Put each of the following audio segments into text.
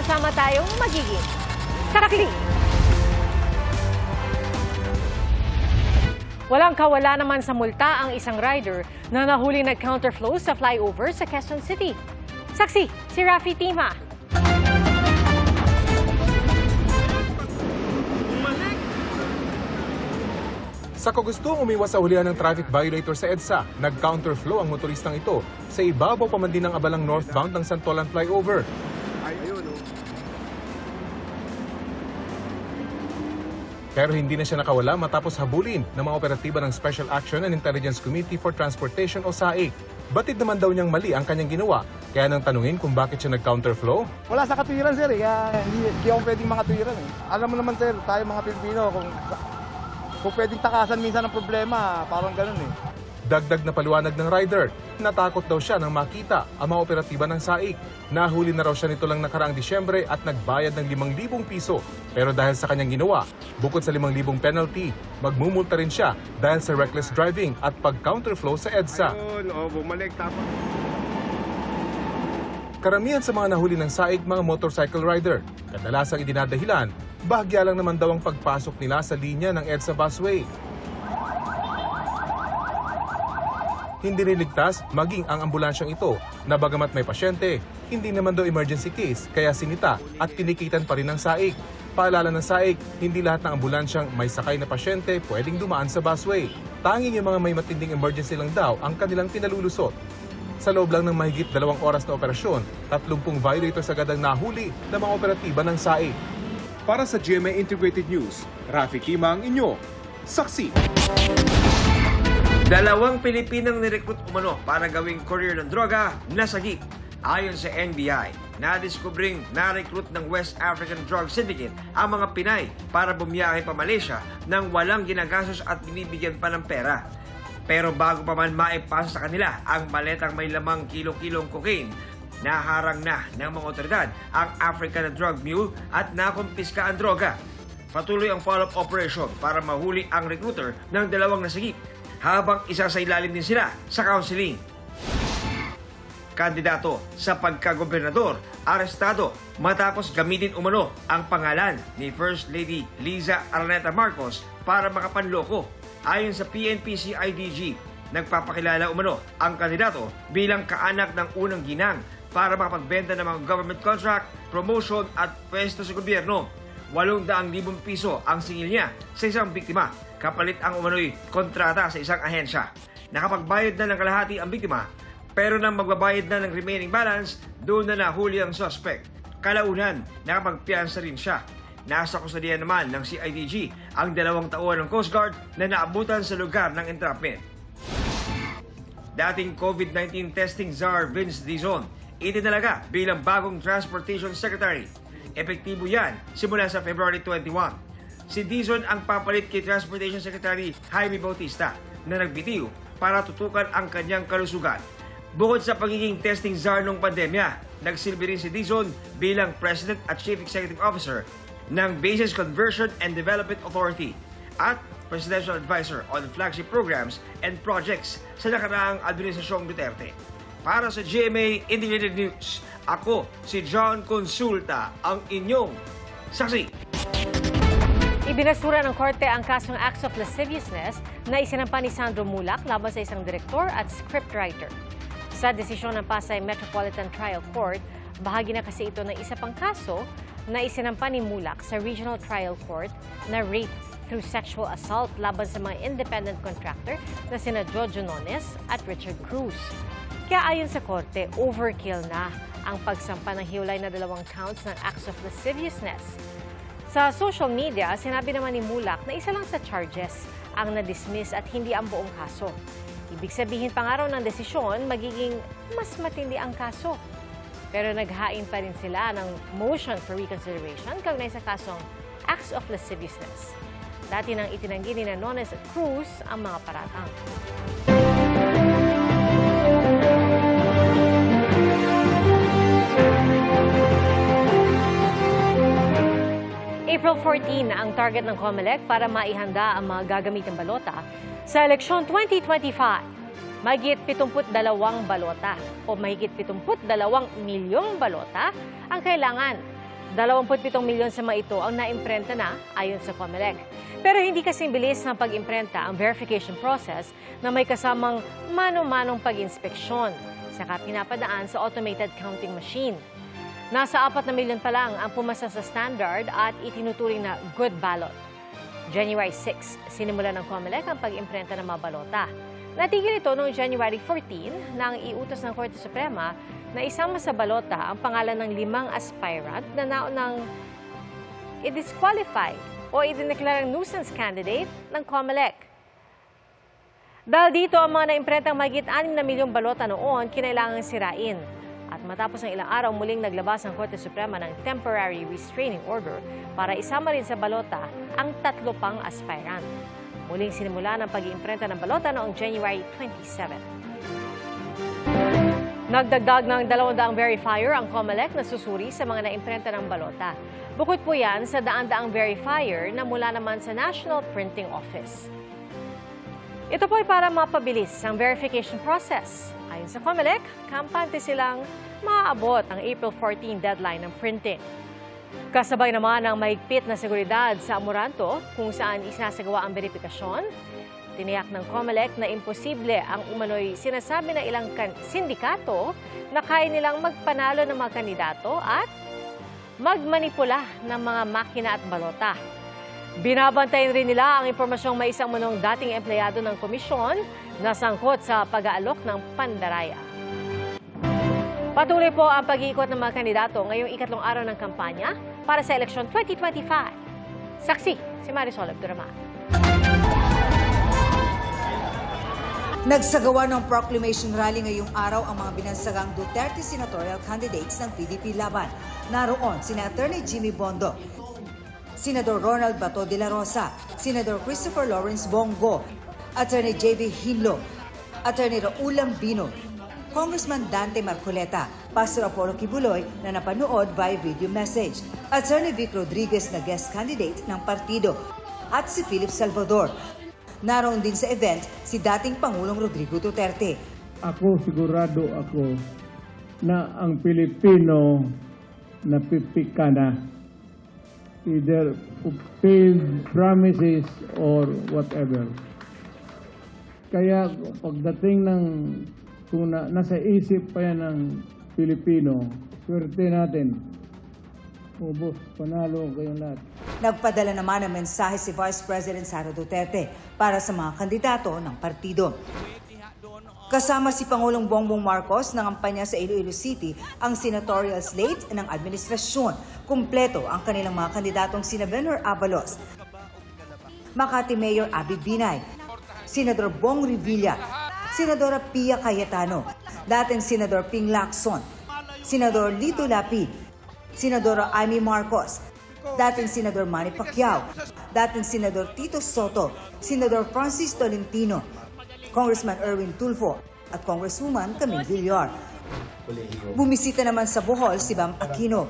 sama-sama tayong magiging saksi. Walang kawala naman sa multa ang isang rider na nahuli nag-counterflow sa flyover sa Quezon City. Saksi, si Rafi Tima. Sa kagustong umiwas sa hulihan ng traffic violator sa EDSA, nag-counterflow ang motoristang ito sa ibabaw pa man din ng abalang northbound ng Santolan flyover. Pero hindi na siya nakawala matapos habulin ng mga operatiba ng Special Action and Intelligence Committee for Transportation o SAIC. Batid naman daw niyang mali ang kanyang ginawa, kaya nang tanungin kung bakit siya nag-counterflow. Wala sa katuwiran, sir, kaya hindi ako pwedeng mga tuwiran. Alam mo naman, sir, tayo mga Pilipino, kung pwedeng takasan minsan ng problema, parang ganun eh. Dagdag na paliwanag ng rider, natakot daw siya nang makita ang mga operatiba ng SAIC. Nahuli na raw siya nito lang nakaraang Disyembre at nagbayad ng 5,000 piso. Pero dahil sa kanyang ginawa, bukod sa 5,000 penalty, magmumulta rin siya dahil sa reckless driving at pag-counterflow sa EDSA. Bumalik tapos. Karamihan sa mga nahuli ng SAIC mga motorcycle rider. Kadalasang idinadahilan, bahagya lang naman daw ang pagpasok nila sa linya ng EDSA busway. Hindi rin ligtas maging ang ambulansyang ito na bagamat may pasyente, hindi naman daw emergency case kaya sinita at tinikitan pa rin ng SAIC. Paalala ng SAIC, hindi lahat ng ambulansyang may sakay na pasyente pwedeng dumaan sa busway. Tanging yung mga may matinding emergency lang daw ang kanilang pinalulusot. Sa loob lang ng mahigit 2 oras na operasyon, 30 violators agad ang nahuli ng mga operatiba ng SAIC. Para sa GMA Integrated News, Rafi Tima ang inyo, saksi. 2 Pilipinang nirekrut umano para gawing courier ng droga nasagip. Ayon sa NBI, nadiskubring na-recruit ng West African Drug Syndicate ang mga Pinay para bumiyahe pa Malaysia nang walang ginagastos at binibigyan pa ng pera. Pero bago pa man maipasa sa kanila ang maletang may lamang kilo-kilong cocaine, naharang na ng mga otoridad ang African drug mule at nakumpiska ang droga. Patuloy ang follow-up operation para mahuli ang recruiter ng 2 nasagip, habang isa sa ilalim din sila sa counseling. Kandidato sa pagkagobernador, arestado matapos gamitin umano ang pangalan ni First Lady Liza Araneta Marcos para makapanloko. Ayon sa PNP-CIDG, nagpapakilala umano ang kandidato bilang kaanak ng unang ginang para makapagbenta ng mga government contract, promotion at pwesto sa gobyerno. 800,000 piso ang singil niya sa isang biktima, kapalit ang umano'y kontrata sa isang ahensya. Nakapagbayad na ng kalahati ang biktima, pero nang magbabayad na ng remaining balance, doon na nahuli ang suspect. Kalaunan, nakapagpiyansa rin siya. Nasa kusadian naman ng CIDG ang 2 tauhan ng Coast Guard na naabutan sa lugar ng entrapment. Dating COVID-19 testing czar Vince Dizon, itinalaga bilang bagong Transportation Secretary. Epektibo yan simula sa February 21. Si Dizon ang papalit kay Transportation Secretary Jaime Bautista na nagbitiw para tutukan ang kanyang kalusugan. Bukod sa pagiging testing czar ng pandemya, nagsilbi rin si Dizon bilang President at Chief Executive Officer ng Bases Conversion and Development Authority at Presidential Advisor on Flagship Programs and Projects sa nakaraang Administrasyong Duterte. Para sa GMA Integrated News, ako si John Consulta, ang inyong saksi. Ibinasura ng korte ang kasong acts of lasciviousness na isinampa ni Sandro Mulak laban sa isang direktor at scriptwriter. Sa desisyon ng Pasay Metropolitan Trial Court, bahagi na kasi ito ng isa pang kaso na isinampa ni Mulak sa Regional Trial Court na rape through sexual assault laban sa mga independent contractor na sina Jojo Nones at Richard Cruz. Kaya ayon sa korte, overkill na ang pagsampa ng hiwalay na 2 counts ng acts of lasciviousness. Sa social media, sinabi naman ni Mulak na isa lang sa charges ang na-dismiss at hindi ang buong kaso. Ibig sabihin pa nga raw ng desisyon, magiging mas matindi ang kaso. Pero naghain pa rin sila ng motion for reconsideration kaugnay sa kasong acts of lasciviousness. Dati nang itinanggi ni Nones at Cruz ang mga paratang. April 14 ang target ng COMELEC para maihanda ang mga gagamitang balota sa eleksyon 2025. Mahigit 72 balota o mahigit 72 milyong balota ang kailangan 27 milyon sa mga ito ang naimprenta na ayon sa COMELEC. Pero hindi kasing bilis ng pag-imprenta ang verification process na may kasamang mano-manong pag-inspeksyon, saka pinapadaan sa automated counting machine. Nasa 4 na milyon pa lang ang pumasa sa standard at itinuturing na good ballot. January 6, sinimulan ng COMELEC ang pag-imprenta ng mga balota. Natigil ito noong January 14 nang iutos ng Korte Suprema na isama sa balota ang pangalan ng 5 aspirant na naunang i-disqualify o idineklarang nuisance candidate ng COMELEC. Dahil dito, ang mga naimprentang mahigit 6 na milyong balota noon kinailangang sirain. At matapos ng ilang araw, muling naglabas ang Korte Suprema ng temporary restraining order para isama rin sa balota ang 3 pang aspirant. Muling sinimula ng pag-iimprenta ng balota noong January 27. Nagdagdag ng 200 verifier ang COMELEC na susuri sa mga naimprenta ng balota. Bukod po yan sa daan-daang verifier na mula naman sa National Printing Office. Ito po ay para mapabilis ang verification process. Ayon sa COMELEC, kampante silang maaabot ang April 14 deadline ng printing. Kasabay naman ang mahigpit na seguridad sa Amoranto kung saan isinasagawa ang verifikasyon. Tiniyak ng COMELEC na imposible ang umano'y sinasabi ng ilang sindikato na kaya nilang magpanalo ng mga kandidato at magmanipula ng mga makina at balota. Binabantayan rin nila ang impormasyong may isang manong dating empleyado ng komisyon na sangkot sa pag-aalok ng pandaraya. Patuloy po ang pag-iikot ng mga kandidato ngayong ikatlong araw ng kampanya para sa eleksyon 2025. Saksi, si Marisol Abduraman. Nagsagawa ng proclamation rally ngayong araw ang mga binansagang Duterte senatorial candidates ng PDP laban. Naroon sina Attorney Jimmy Bondo, Senador Ronald Bato de la Rosa, Senador Christopher Lawrence Bongo, Attorney J.B. Hinlo, Attorney Raul Lambino, Congressman Dante Marcoleta, Pastor Apollo Kibuloy na napanood via video message, Attorney Vic Rodriguez na guest candidate ng partido, at si Philip Salvador. Naroon din sa event si dating Pangulong Rodrigo Duterte. Sigurado ako na ang Pilipino napipika na. Either failed promises or whatever. Kaya pagdating ng nasa isip pa yan ng Pilipino, swerte natin. Ubos, panalo kayong lahat. Nagpadala naman ng mensahe si Vice President Sara Duterte para sa mga kandidato ng partido. Kasama si Pangulong Bongbong Marcos ng kampanya sa Iloilo City ang senatorial slate ng administrasyon. Kumpleto ang kanilang mga kandidatong sina Benhur Abalos, Makati Mayor Abby Binay, Senador Bong Revilla, Senadora Pia Cayetano, dating Senador Ping Lacson, Senador Lito Lapid, Senadora Amy Marcos, dating Senador Manny Pacquiao, dating Senador Tito Soto, Senador Francis Tolentino, Congressman Erwin Tulfo at Congresswoman Camille Villar. Bumisita naman sa Bohol si Bam Aquino.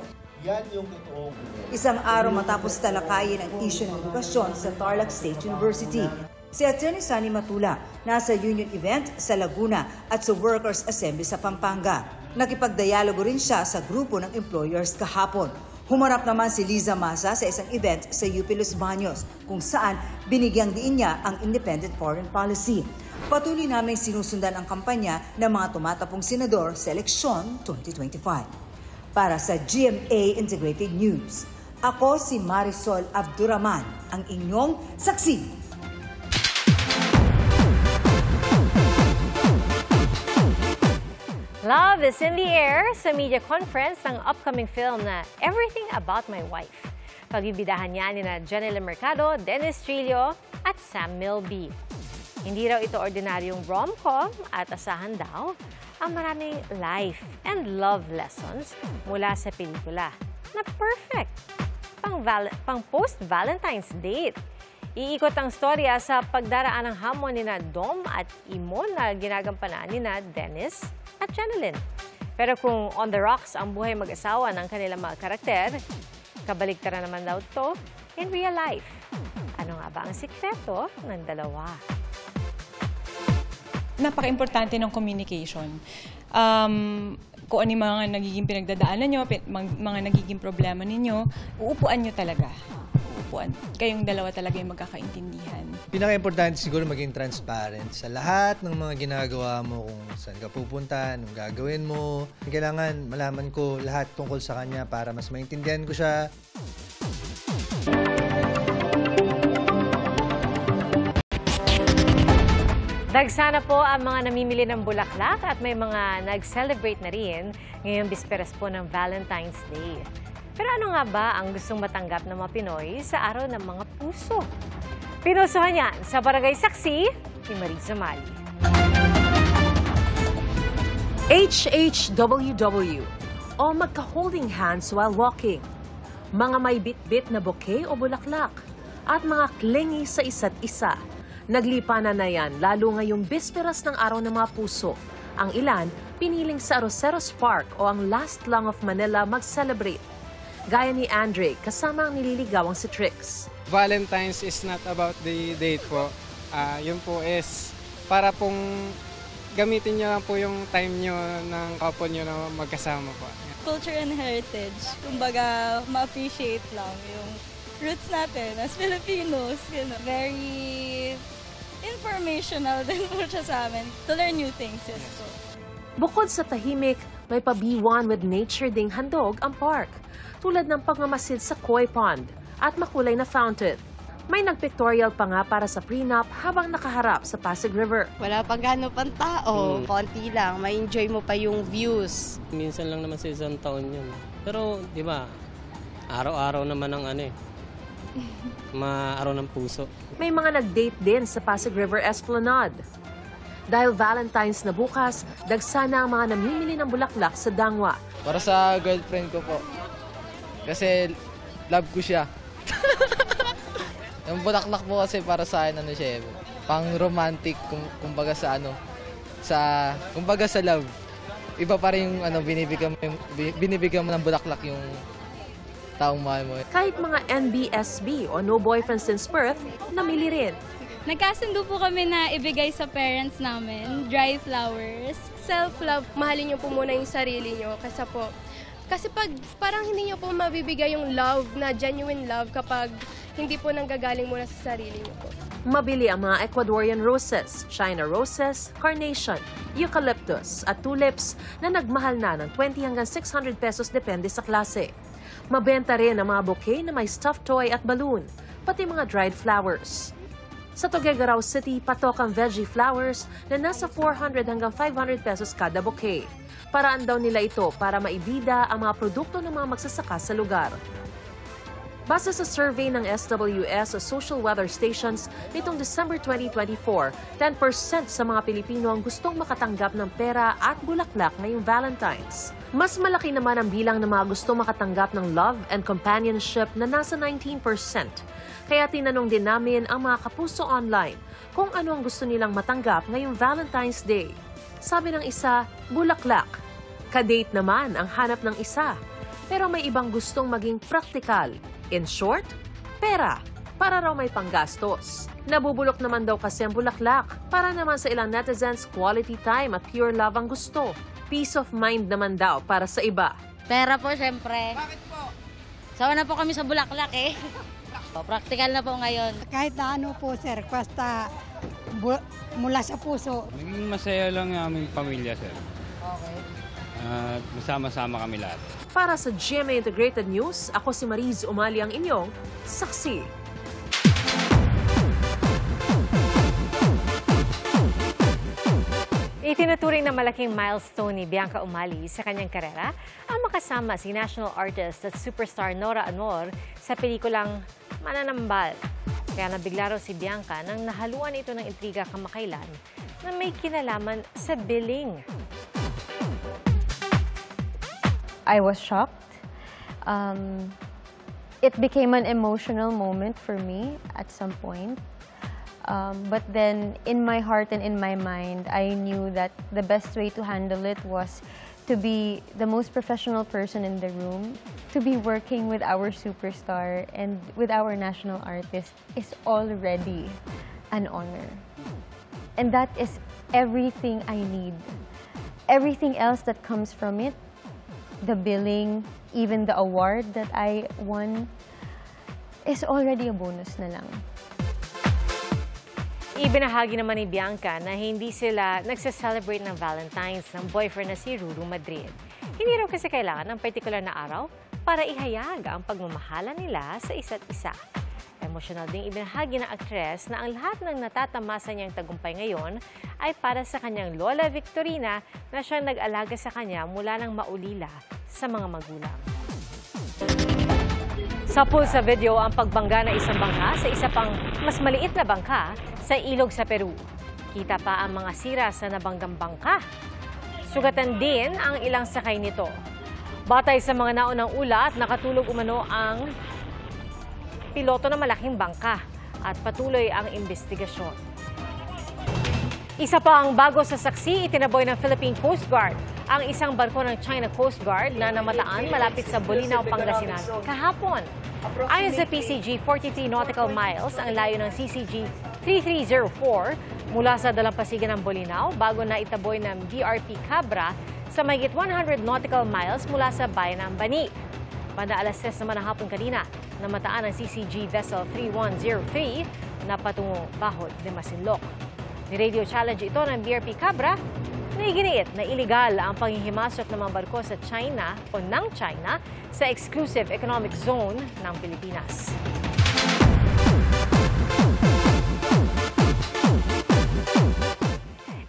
Isang araw matapos talakayin ang isyu ng edukasyon sa Tarlac State University. Si Attorney Sunny Matula nasa union event sa Laguna at sa Workers' Assembly sa Pampanga. Nakipagdialogo rin siya sa grupo ng employers kahapon. Humarap naman si Liza Masa sa isang event sa UP Los Baños kung saan binigyang diin niya ang independent foreign policy. Patuloy naming sinusundan ang kampanya ng mga tumatapong senador sa eleksyon 2025. Para sa GMA Integrated News, ako si Marisol Abduraman, ang inyong saksi. Love is in the air sa media conference ng upcoming film na Everything About My Wife. Pagbibidahan niya ni Janelle Mercado, Dennis Trillo at Sam Milby. Hindi raw ito ordinaryong rom-com at asahan daw ang maraming life and love lessons mula sa pelikula na perfect pang post-Valentine's date. Iikot ang storya sa pagdaraan ng hamon ni Dom at Imo na ginagampanan ni Dennis at Janelle. Pero kung on the rocks ang buhay mag-asawa ng kanilang mga karakter, kabaligtaran naman daw ito in real life. Ano nga ba ang sikreto ng dalawa? Napaka-importante ng communication. kung ano yung mga nagiging pinagdadaanan nyo, mga nagiging problema ninyo, uupuan nyo talaga. Uupuan. Kayong dalawa talaga yung magkakaintindihan. Pinaka-importante siguro maging transparent sa lahat ng mga ginagawa mo, kung saan ka pupunta, anong gagawin mo. Kailangan malaman ko lahat tungkol sa kanya para mas maintindihan ko siya. Dagsana po ang mga namimili ng bulaklak at may mga nag-celebrate na rin ngayong bisperas po ng Valentine's Day. Pero ano nga ba ang gustong matanggap ng mga Pinoy sa araw ng mga puso? Pinusuhan yan sa Barangay Saksi ni Marie Zamali. HHWW o magka-holding hands while walking. Mga may bit-bit na bouquet o bulaklak at mga clingy sa isa't isa. Naglipanan na yan lalo ngayong bisperas ng araw ng mga puso. Ang ilan, piniling sa Aroseros Park o ang Last Lang of Manila mag-celebrate. Gaya ni Andre, kasama ang nililigawang si Trix. Valentine's is not about the date po. Yun po is para pong gamitin nyo lang po yung time nyo ng couple nyo na magkasama po. Culture and heritage. Kumbaga, ma-appreciate lang yung roots natin as Filipinos. You know, very informational din po siya sa amin. To learn new things, yes po. Bukod sa tahimik, may pa-B1 with nature ding handog ang park. Tulad ng pagmamasid sa koi pond at makulay na fountain. May nag-pictorial pa nga para sa prenup habang nakaharap sa Pasig River. Wala pang gano'n pang tao, konti lang, may enjoy mo pa yung views. Minsan lang naman sa isang taon yun. Pero, di ba, araw-araw naman ang araw ng puso. May mga nag-date din sa Pasig River Esplanade. Dahil Valentine's na bukas, dagsana ang mga namimili ng bulaklak sa Dangwa. Para sa girlfriend ko po. Kasi love ko siya. Yung bulaklak po kasi para sa akin, siya, pang romantic, kumbaga sa kumbaga sa love. Iba pa rin yung binibigyan mo ng bulaklak yung taong mahal mo. Kahit mga NBSB o No Boyfriend Since Birth, namili rin. Nagkasundo po kami na ibigay sa parents namin, dry flowers. Self-love, mahalin niyo po muna yung sarili niyo kasi pag parang hindi niyo po mabibigay yung love na genuine love kapag hindi po nanggagaling muna sa sarili niyo po. Mabili ang mga Ecuadorian roses, China roses, carnation, eucalyptus at tulips na nagmahal na ng 20 hanggang 600 pesos depende sa klase. Mabenta rin ang mga bouquet na may stuffed toy at balloon, pati mga dried flowers. Sa Tuguegarao City, patok ang veggie flowers na nasa 400 hanggang 500 pesos kada bouquet. Paraan daw nila ito para maibida ang mga produkto ng mga magsasaka sa lugar. Base sa survey ng SWS o Social Weather Stations nitong December 2024, 10% sa mga Pilipino ang gustong makatanggap ng pera at bulaklak ngayong Valentine's. Mas malaki naman ang bilang ng mga gustong makatanggap ng love and companionship na nasa 19%. Kaya tinanong din namin ang mga kapuso online kung ano ang gusto nilang matanggap ngayong Valentine's Day. Sabi ng isa, bulaklak. Kadate naman ang hanap ng isa. Pero may ibang gustong maging praktikal. In short, pera. Para raw may panggastos. Nabubulok naman daw kasi ang bulaklak. Para naman sa ilang netizens, quality time at pure love ang gusto. Peace of mind naman daw para sa iba. Pera po, syempre. Bakit po? Sawa na po kami sa bulaklak eh. Practical na po ngayon. Kahit na ano po, sir, basta mula sa puso. Naging masaya lang ang aming pamilya, sir. Okay. Masama-sama kami lahat. Para sa GMA Integrated News, ako si Mariz Umali ang inyong saksi. Itinuturing na malaking milestone ni Bianca Umali sa kanyang karera ang makasama si national artist at superstar Nora Aunor sa pelikulang Mananambal. Kaya nabigla raw si Bianca nang nahaluan ito ng intriga kamakailan na may kinalaman sa billing. I was shocked. It became an emotional moment for me at some point. But then, in my heart and in my mind, I knew that the best way to handle it was to be the most professional person in the room, to be working with our superstar and with our national artist is already an honor. And that is everything I need everything else that comes from it, the billing, even the award that I won, is already a bonus na lang. Ibinahagi naman ni Bianca na hindi sila nagsa-celebrate ng Valentine's ng boyfriend na si Ruru Madrid. Hindi raw kasi kailangan ng particular na araw para ihayag ang pagmamahala nila sa isa't isa. Emosyonal ding ibinahagi ng aktres na ang lahat ng natatamasa niyang tagumpay ngayon ay para sa kanyang Lola Victorina na siyang nag-alaga sa kanya mula nang maulila sa mga magulang. Sapul sa video ang pagbangga ng isang bangka sa isa pang mas maliit na bangka sa ilog sa Peru. Kita pa ang mga sira sa nabanggang bangka. Sugatan din ang ilang sakay nito. Batay sa mga naunang ulat, nakatulog umano ang piloto ng malaking bangka at patuloy ang investigasyon. Isa pa ang bago sa saksi, itinaboy ng Philippine Coast Guard ang isang barko ng China Coast Guard na namataan malapit sa Bolinao, Pangasinan kahapon. Ayon sa PCG, 43 nautical miles ang layo ng CCG 3304 mula sa dalampasigan ng Bolinao bago na itaboy ng BRP Cabra sa mahigit 100 nautical miles mula sa bayan ng Bani. Banda alas 3 naman ng hapon kanina, namataan ang CCG Vessel 3103 na patungong Bahod de Masinloc. Ni-radio challenge ito ng BRP Cabra na iginiit na iligal ang panghihimasok ng mga barko sa China o ng China sa Exclusive Economic Zone ng Pilipinas.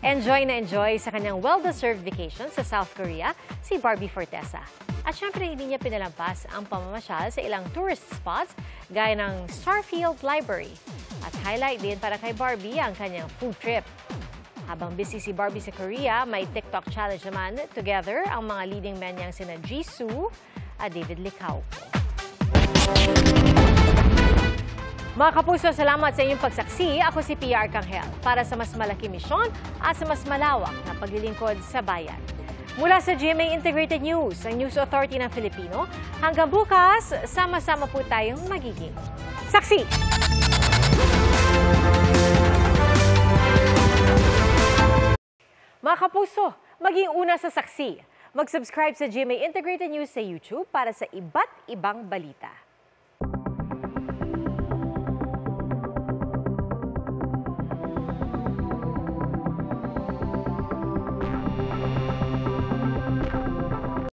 Enjoy na enjoy sa kanyang well-deserved vacation sa South Korea si Barbie Fortesa. At syempre, hindi niya pinalampas ang pamamasyal sa ilang tourist spots gaya ng Starfield Library. At highlight din para kay Barbie ang kanyang food trip. Habang busy si Barbie sa Korea, may TikTok challenge naman together ang mga leading men niyang sina Jisoo at David Licauco. Mga kapuso, salamat sa inyong pagsaksi. Ako si PR Kanghel para sa mas malaki misyon at sa mas malawak na paglilingkod sa bayan. Mula sa GMA Integrated News, ang News Authority ng Filipino, hanggang bukas, sama-sama po tayong magiging saksi! Mga kapuso, maging una sa saksi. Mag-subscribe sa GMA Integrated News sa YouTube para sa iba't ibang balita.